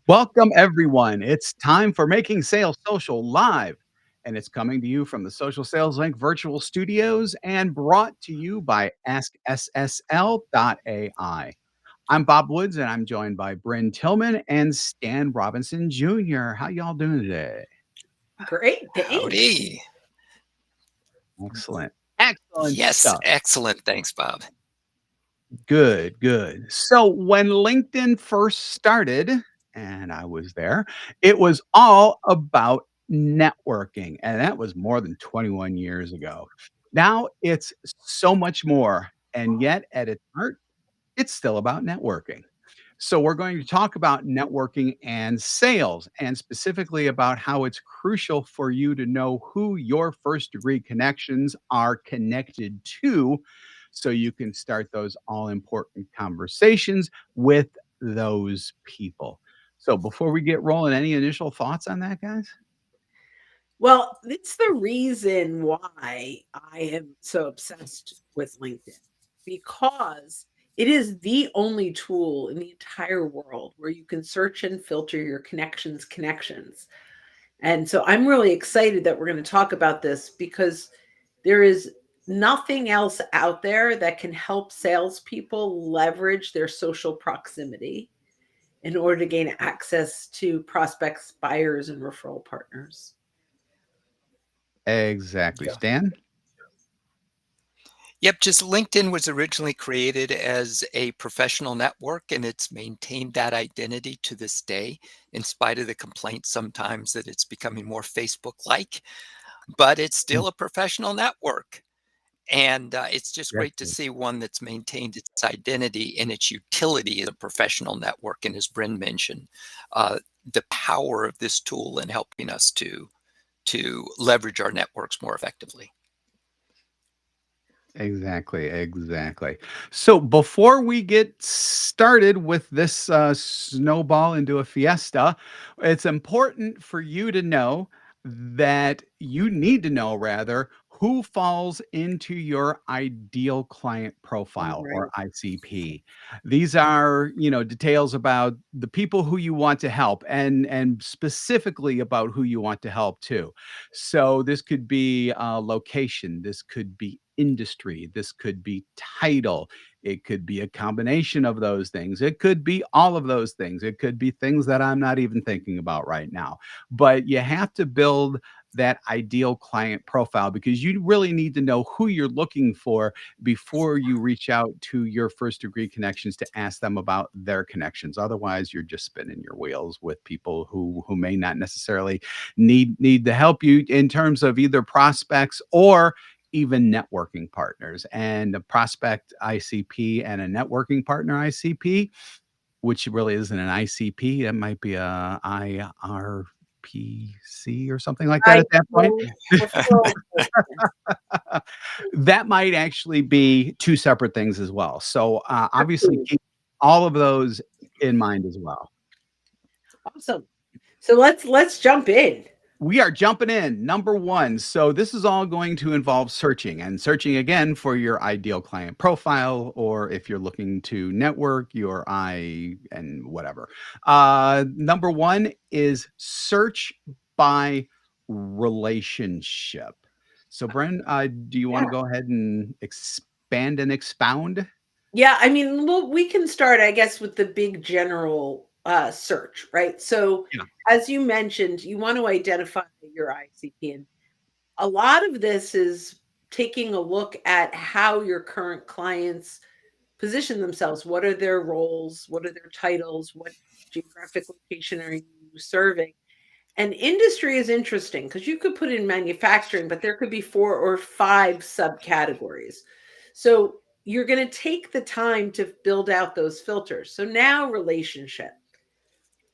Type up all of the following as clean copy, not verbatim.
Welcome, everyone. It's time for Making Sales Social Live, and it's coming to you from the Social Sales Link virtual studios and brought to you by AskSSL.ai. I'm Bob Woods, and I'm joined by Bryn Tillman and Stan Robinson Jr. How y'all doing today? Great, thanks. Howdy. Excellent. Excellent Yes, stuff. excellent. Thanks, Bob. Good, good. So when LinkedIn first started, and I was there, it was all about networking, and that was more than 21 years ago. Now it's so much more, and yet at its heart, it's still about networking. So we're going to talk about networking and sales, and specifically about how it's crucial for you to know who your first degree connections are connected to so you can start those all important conversations with those people. So before we get rolling, any initial thoughts on that, guys? Well, it's the reason why I am so obsessed with LinkedIn because it is the only tool in the entire world where you can search and filter your connections. And so I'm really excited that we're going to talk about this because there is nothing else out there that can help salespeople leverage their social proximity in order to gain access to prospects, buyers, and referral partners. Exactly. Stan? Yep, just LinkedIn was originally created as a professional network, and it's maintained that identity to this day, in spite of the complaints sometimes that it's becoming more Facebook-like, but it's Mm, still a professional network. And it's just yes, great to see one that's maintained its identity and its utility as a professional network. And as Bryn mentioned, the power of this tool in helping us to leverage our networks more effectively. exactly, exactly. So before we get started with this snowball into a fiesta, it's important for you to know that you need to know rather who falls into your ideal client profile or Right. ICP. These are, details about the people who you want to help and specifically about who you want to help too. So this could be location, this could be industry, this could be title, it could be a combination of those things, it could be all of those things, it could be things that I'm not even thinking about right now. But you have to build that ideal client profile because you really need to know who you're looking for before you reach out to your first degree connections to ask them about their connections. Otherwise, you're just spinning your wheels with people who may not necessarily need to help you in terms of either prospects or even networking partners. And a prospect ICP and a networking partner ICP, which really isn't an ICP, it might be a IRPC or something like that I at that point. will referral person. That might actually be two separate things as well. So obviously Absolutely. keep all of those in mind as well. Awesome. So let's jump in. We are jumping in. Number one. So, this is all going to involve searching and searching again for your ideal client profile, or if you're looking to network your and whatever. Number one is search by relationship. So, Bren, do you want to Yeah. go ahead and expand and expound? Yeah, I mean, well, we can start, I guess, with the big general search, right? So, Yeah. as you mentioned, you want to identify your ICP, and a lot of this is taking a look at how your current clients position themselves. What are their roles? What are their titles? What geographic location are you serving? And industry is interesting because you could put in manufacturing, but there could be four or five subcategories. So you're going to take the time to build out those filters. So now relationship.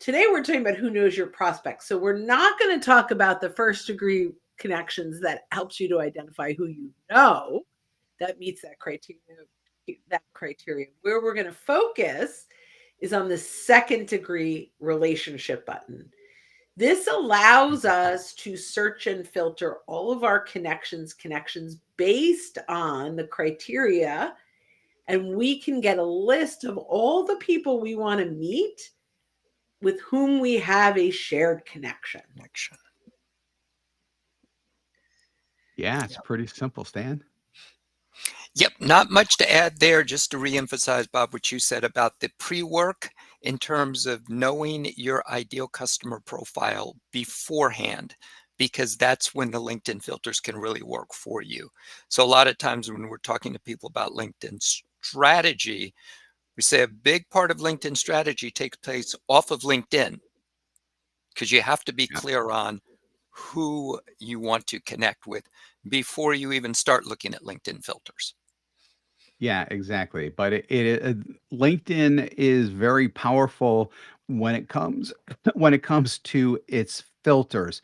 Today we're talking about who knows your prospects. So we're not going to talk about the first degree connections that helps you to identify who you know that meets that criteria. Where we're going to focus is on the second degree relationship button. This allows us to search and filter all of our connections based on the criteria, and we can get a list of all the people we want to meet with whom we have a shared connection. Connection. Yeah, it's pretty simple, Stan. Yep, not much to add there, just to reemphasize, Bob, what you said about the pre-work in terms of knowing your ideal customer profile beforehand, because that's when the LinkedIn filters can really work for you. So a lot of times when we're talking to people about LinkedIn strategy, we say a big part of LinkedIn strategy takes place off of LinkedIn, because you have to be Yeah. clear on who you want to connect with before you even start looking at LinkedIn filters. Yeah, exactly. But LinkedIn is very powerful when it comes when it comes to its filters.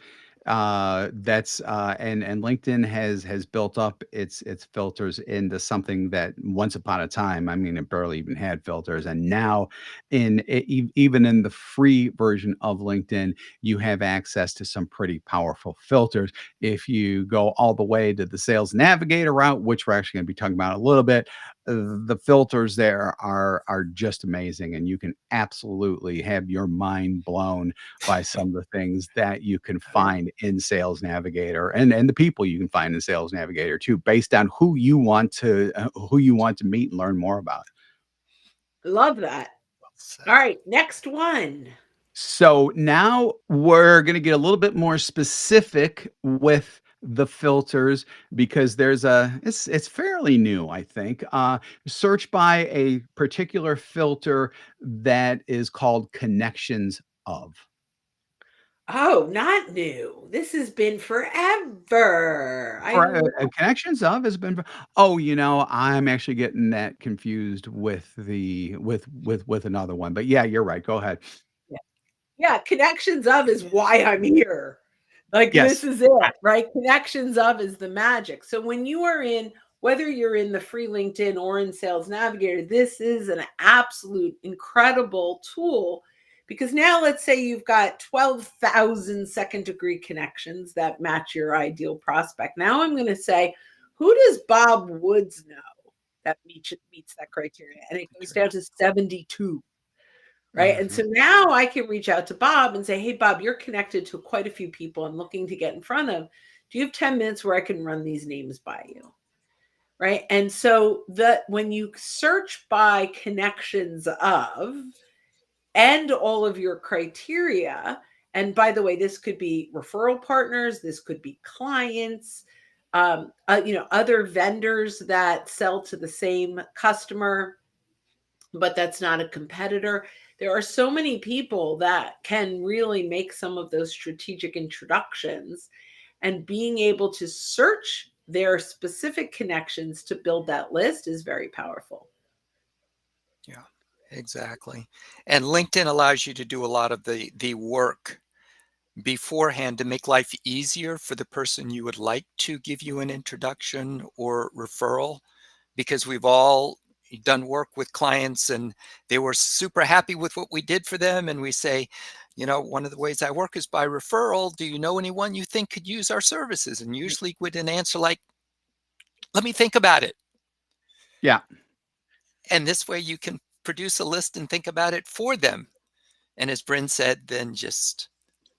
And LinkedIn has built up its filters into something that once upon a time, I mean, it barely even had filters, and now even in the free version of LinkedIn, you have access to some pretty powerful filters. If you go all the way to the Sales Navigator route, which we're actually going to be talking about in a little bit, the filters there are just amazing, and you can absolutely have your mind blown by some of the things that you can find in Sales Navigator, and the people you can find in Sales Navigator too, based on who you want to meet and learn more about. Love that. So, All right, next one. So now we're going to get a little bit more specific with the filters, because it's fairly new, I think. Search by a particular filter that is called connections of. Oh, not new. This has been forever. I For love connections of has been. Oh, I'm actually getting that confused with with another one. But yeah, you're right. Go ahead. it. Yeah, connections of is why I'm here. Like this Yes. is it, right? Connections of is the magic. So when you are in, whether you're in the free LinkedIn or in Sales Navigator, this is an absolute incredible tool, because now let's say you've got 12,000 second degree connections that match your ideal prospect. Now I'm going to say, who does Bob Woods know that meets that criteria? And it goes down to 72. Right. And mhm. so now I can reach out to Bob and say, hey, Bob, you're connected to quite a few people I'm looking to get in front of. Do you have 10 minutes where I can run these names by you? Right. And so when you search by connections of and all of your criteria, and by the way, this could be referral partners, this could be clients, other vendors that sell to the same customer, but that's not a competitor. There are so many people that can really make some of those strategic introductions, and being able to search their specific connections to build that list is very powerful. Yeah, exactly. And LinkedIn allows you to do a lot of the work beforehand to make life easier for the person you would like to give you an introduction or referral, because we've all done work with clients and they were super happy with what we did for them, and we say, one of the ways I work is by referral. Do you know anyone you think could use our services? And usually with an answer like, let me think about it. Yeah. And this way you can produce a list and think about it for them. And as Bryn said, then just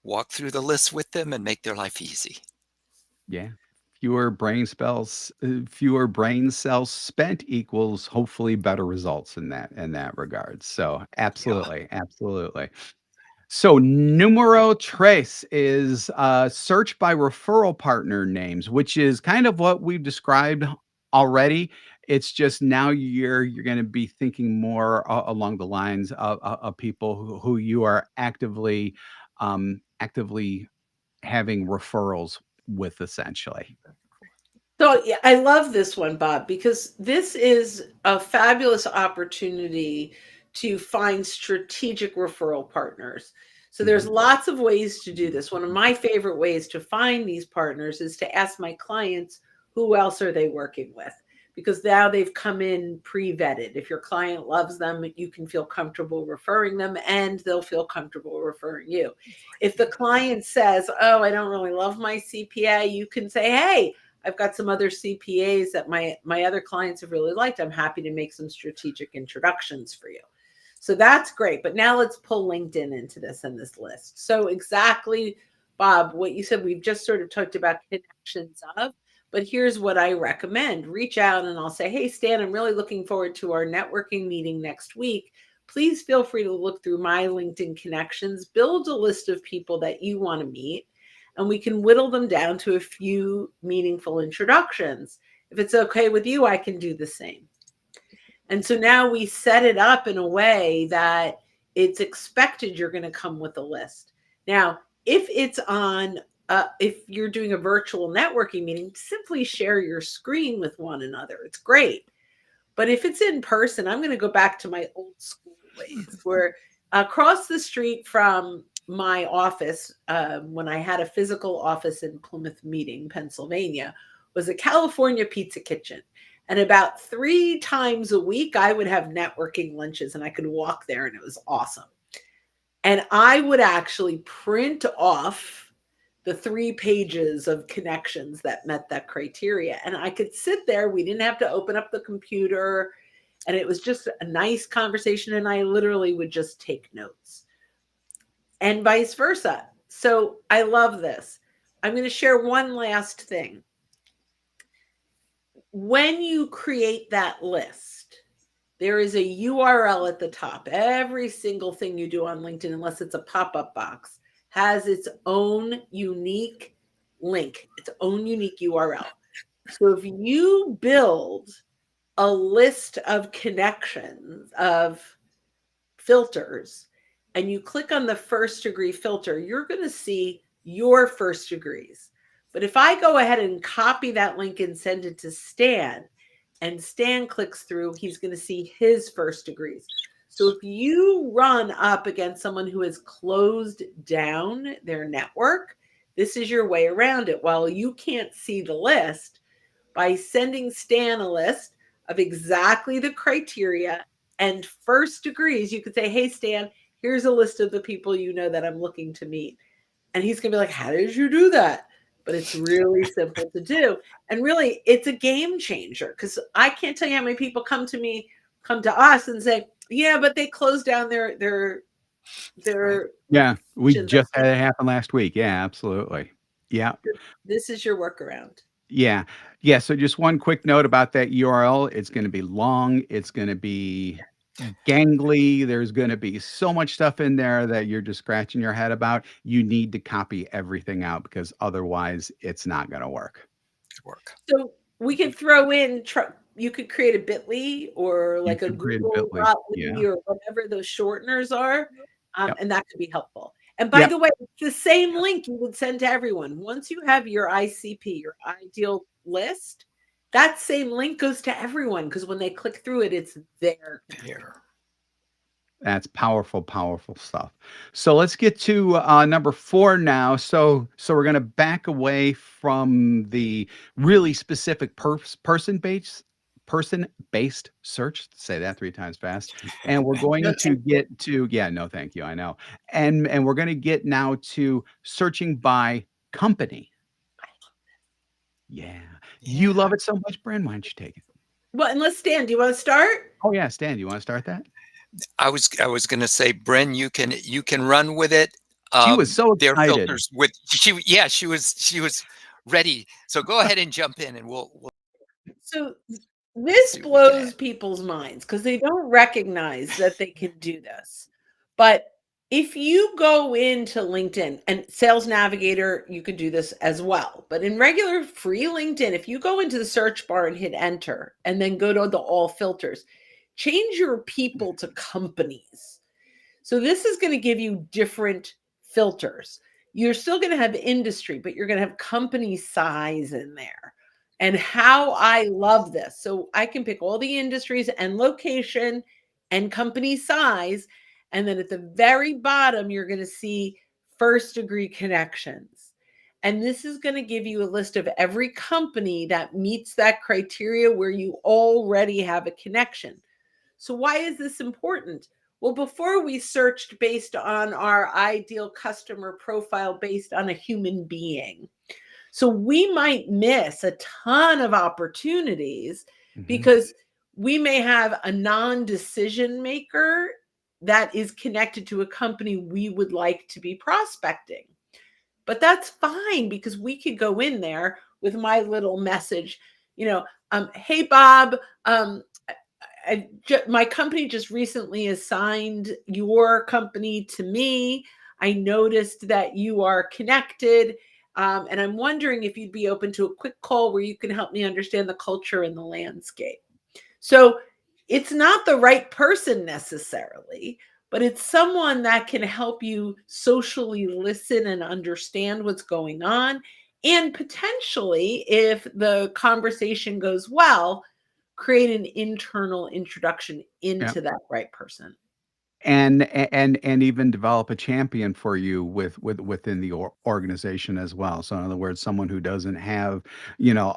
walk through the list with them and make their life easy. Yeah. Fewer brain cells spent equals hopefully better results in that regard. So Yeah. absolutely, absolutely. So numero tres is search by referral partner names, which is kind of what we've described already. It's just now you're going to be thinking more along the lines of people who you are actively having referrals with, essentially. So yeah, I love this one, Bob, because this is a fabulous opportunity to find strategic referral partners. So there's Mhm. lots of ways to do this. One of my favorite ways to find these partners is to ask my clients, who else are they working with? Because now they've come in pre-vetted. If your client loves them, you can feel comfortable referring them, and they'll feel comfortable referring you. If the client says, oh, I don't really love my CPA, you can say, hey, I've got some other CPAs that my other clients have really liked. I'm happy to make some strategic introductions for you. So that's great. But now let's pull LinkedIn into this and this list. So exactly, Bob, what you said, we've just sort of talked about connections of, but here's what I recommend. Reach out and I'll say, hey, Stan, I'm really looking forward to our networking meeting next week. Please feel free to look through my LinkedIn connections, build a list of people that you want to meet, and we can whittle them down to a few meaningful introductions. If it's okay with you, I can do the same. And so now we set it up in a way that it's expected you're going to come with a list. Now, if it's on, if you're doing a virtual networking meeting, simply share your screen with one another. It's great. But if it's in person, I'm going to go back to my old school ways where across the street from my office, when I had a physical office in Plymouth Meeting, Pennsylvania, was a California Pizza Kitchen. And about 3 times a week, I would have networking lunches and I could walk there and it was awesome. And I would actually print off the 3 pages of connections that met that criteria. And I could sit there. We didn't have to open up the computer. And it was just a nice conversation. And I literally would just take notes and vice versa. So I love this. I'm going to share one last thing. When you create that list, there is a URL at the top. Every single thing you do on LinkedIn, unless it's a pop-up box, has its own unique link, its own unique URL. So if you build a list of connections, of filters, and you click on the first degree filter, you're going to see your first degrees. But if I go ahead and copy that link and send it to Stan, and Stan clicks through, he's going to see his first degrees. So if you run up against someone who has closed down their network, this is your way around it. While you can't see the list, by sending Stan a list of exactly the criteria and first degrees, you could say, hey, Stan, here's a list of the people you know that I'm looking to meet. And he's going to be like, how did you do that? But it's really simple to do. And really, it's a game changer because I can't tell you how many people come to us and say, yeah, but they closed down their Yeah, we just had it happen last week. Yeah, absolutely. Yeah. This is your workaround. Yeah. Yeah. So just one quick note about that URL. It's going to be long. It's going to be gangly. There's going to be so much stuff in there that you're just scratching your head about. You need to copy everything out because otherwise it's not going to work. So we could throw in, you could create a bit.ly or like a Google.ly or whatever those shorteners are. And that could be helpful. And by the way, it's the same link you would send to everyone. Once you have your ICP, your ideal list, that same link goes to everyone because when they click through it, it's there. That's powerful, powerful stuff. So let's get to number 4 now. So we're going to back away from the really specific person-based search. Say that 3 times fast. And we're going to get to, no, thank you. I know. And we're going to get now to searching by company. Yeah. You love it so much, Bryn. Why don't you take it? Well, unless Stan, do you want to start? Oh yeah, Stan, do you want to start that? I was going to say, Bryn, you can run with it. She was so excited. Their filters with she was ready. So go ahead and jump in, and we'll. So this blows people's minds because they don't recognize that they can do this. But if you go into LinkedIn and Sales Navigator, you could do this as well. But in regular free LinkedIn, if you go into the search bar and hit enter and then go to the all filters, change your people to companies. So this is going to give you different filters. You're still going to have industry, but you're going to have company size in there. And how I love this. So I can pick all the industries and location and company size. And then at the very bottom, you're going to see first degree connections. And this is going to give you a list of every company that meets that criteria where you already have a connection. So why is this important? Well, before we searched based on our ideal customer profile based on a human being. So we might miss a ton of opportunities because we may have a non-decision maker that is connected to a company we would like to be prospecting. But that's fine, because we could go in there with my little message, hey, Bob, my company just recently assigned your company to me. I noticed that you are connected, and I'm wondering if you'd be open to a quick call where you can help me understand the culture and the landscape. So it's not the right person necessarily, but it's someone that can help you socially listen and understand what's going on. And potentially, if the conversation goes well, create an internal introduction Yeah. into that right person. And even develop a champion for you within the organization as well. So in other words, someone who doesn't have,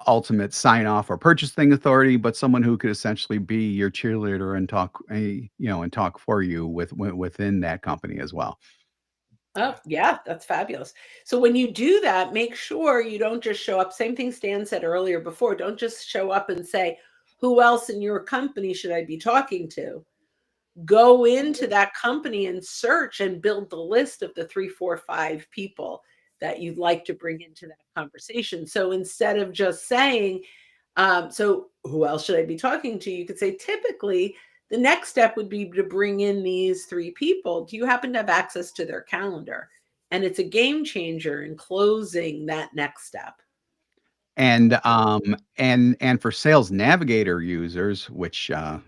ultimate sign off or purchasing authority, but someone who could essentially be your cheerleader and talk, and talk for you within that company as well. Oh, yeah, that's fabulous. So when you do that, make sure you don't just show up. Same thing Stan said earlier before. Don't just show up and say, who else in your company should I be talking to? Go into that company and search and build the list of the 3, 4, 5 people that you'd like to bring into that conversation. So instead of just saying, so who else should I be talking to? You could say, typically, the next step would be to bring in these 3 people. Do you happen to have access to their calendar? And it's a game changer in closing that next step. And for Sales Navigator users, which I'll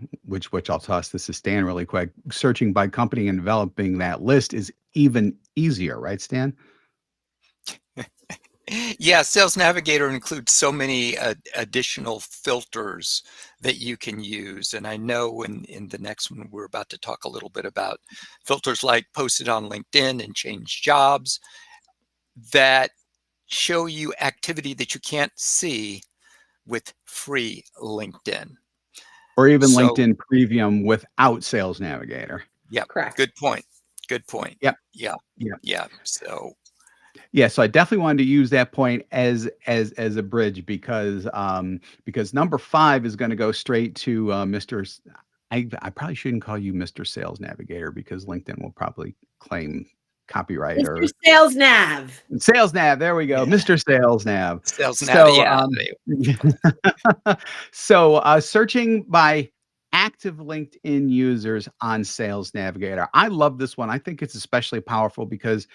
toss this to Stan really quick, searching by company and developing that list is even easier, right, Stan? Yeah, Sales Navigator includes so many additional filters that you can use. And I know in the next one, we're about to talk a little bit about filters like posted on LinkedIn and change jobs that show you activity that you can't see with free LinkedIn. Or even So, LinkedIn Premium without Sales Navigator. yeah, Correct. good point. Good point. Yep. Yeah. Yep. Yeah. So, Yeah, so I definitely wanted to use that point as a bridge because number 5 is going to go straight to Mr. I probably shouldn't call you Mr. Sales Navigator because LinkedIn will probably claim copyright Mr. or Sales Nav. Sales Nav. There we go, yeah, Mr. Sales Nav. Sales Nav. So Yeah. searching by active LinkedIn users on Sales Navigator. I love this one. I think it's especially powerful because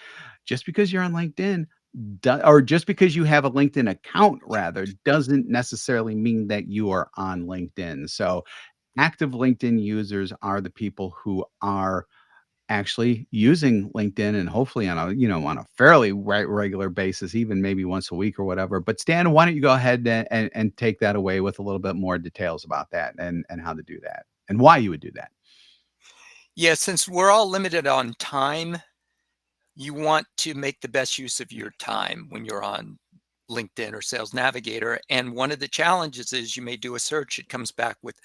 just because you're on LinkedIn or just because you have a LinkedIn account rather doesn't necessarily mean that you are on LinkedIn. So active LinkedIn users are the people who are actually using LinkedIn and hopefully on a fairly regular basis, even maybe once a week or whatever. But Stan, why don't you go ahead and take that away with a little bit more details about that and how to do that and why you would do that. Yeah, since we're all limited on time, you want to make the best use of your time when you're on LinkedIn or Sales Navigator. And one of the challenges is you may do a search, it comes back with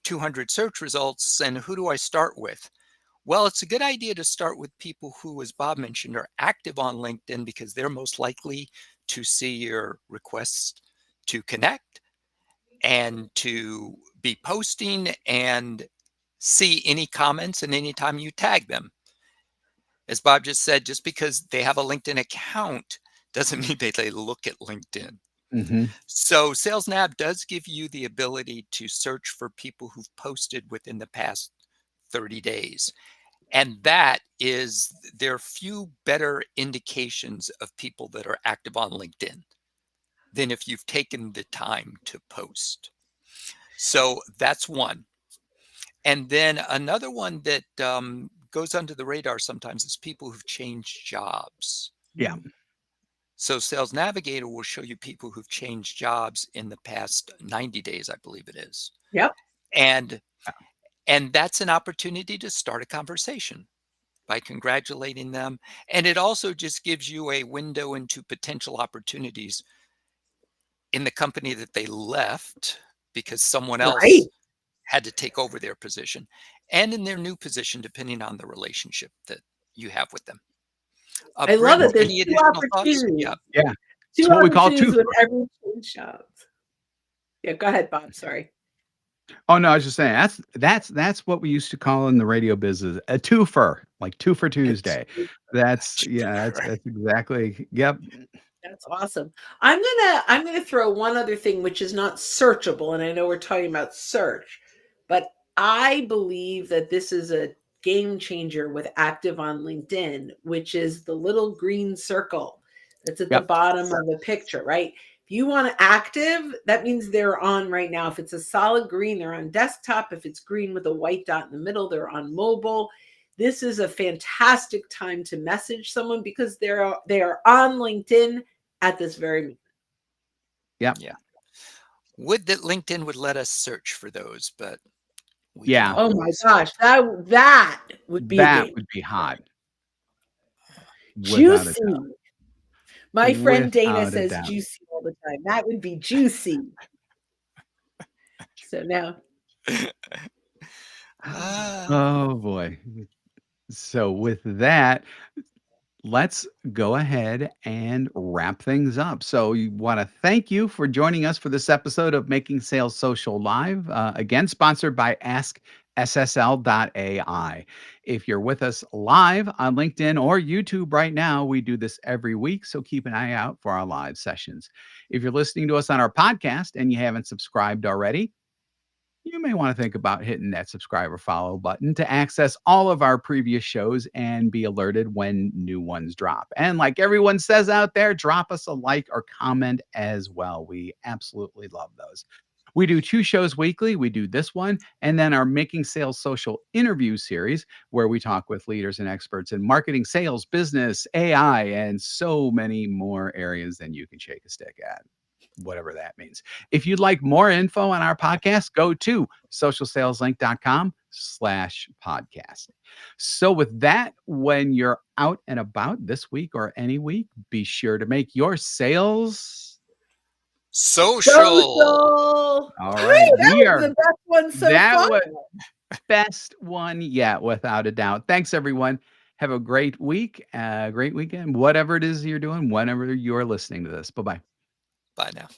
200 search results. And who do I start with? Well, it's a good idea to start with people who, as Bob mentioned, are active on LinkedIn because they're most likely to see your requests to connect and to be posting and see any comments and anytime you tag them. As Bob just said, just because they have a LinkedIn account doesn't mean that they look at LinkedIn. Mm-hmm. So Sales Nav does give you the ability to search for people who've posted within the past 30 days. And there are few better indications of people that are active on LinkedIn than if you've taken the time to post. So that's one. And then another one that goes under the radar sometimes is people who've changed jobs. Yeah. So Sales Navigator will show you people who've changed jobs in the past 90 days, I believe it is. Yep. And that's an opportunity to start a conversation by congratulating them. And it also just gives you a window into potential opportunities in the company that they left because someone else Right. had to take over their position, and in their new position, depending on the relationship that you have with them. I love it. There's Any 2 additional thoughts? opportunities. Yeah. Yeah. 2 It's what we call opportunities two. with every change jobs. Yeah, go ahead, Bob. Sorry. Oh no, I was just saying that's what we used to call in the radio business a twofer, like two for It's Tuesday. That's exactly. Yep. That's awesome. I'm gonna throw one other thing which is not searchable, and I know we're talking about search, but I believe that this is a game changer with active on LinkedIn, which is the little green circle that's at the Yep. bottom of the picture, right? If you want active, that means they're on right now. If it's a solid green, they're on desktop. If it's green with a white dot in the middle, they're on mobile. This is a fantastic time to message someone because they are on LinkedIn at this very moment. Yep. Yeah. Would that LinkedIn would let us search for those, but we can Yeah. Oh my always. gosh, that would be a That game. would be hot. Without a Juicy. doubt. My friend Dana Without a says doubt. juicy all the time. That would be juicy. So now, Ah, Oh boy. So with that, let's go ahead and wrap things up. So, we want to thank you for joining us for this episode of Making Sales Social Live, again, sponsored by AskSSL.ai. If you're with us live on LinkedIn or YouTube right now, we do this every week. So, keep an eye out for our live sessions. If you're listening to us on our podcast and you haven't subscribed already, you may want to think about hitting that subscribe or follow button to access all of our previous shows and be alerted when new ones drop. And like everyone says out there, drop us a like or comment as well. We absolutely love those. We do 2 shows weekly. We do this one and then our Making Sales Social interview series, where we talk with leaders and experts in marketing, sales, business, AI, and so many more areas than you can shake a stick at, whatever that means. If you'd like more info on our podcast, go to socialsaleslink.com/podcast. So with that, when you're out and about this week or any week, be sure to make your sales. social. social. All Woo, right. that We was are the best one so that far. was best one yet, without a doubt. Thanks everyone. Have a great week, great weekend, whatever it is you're doing, whenever you're listening to this. Bye-bye. Bye now.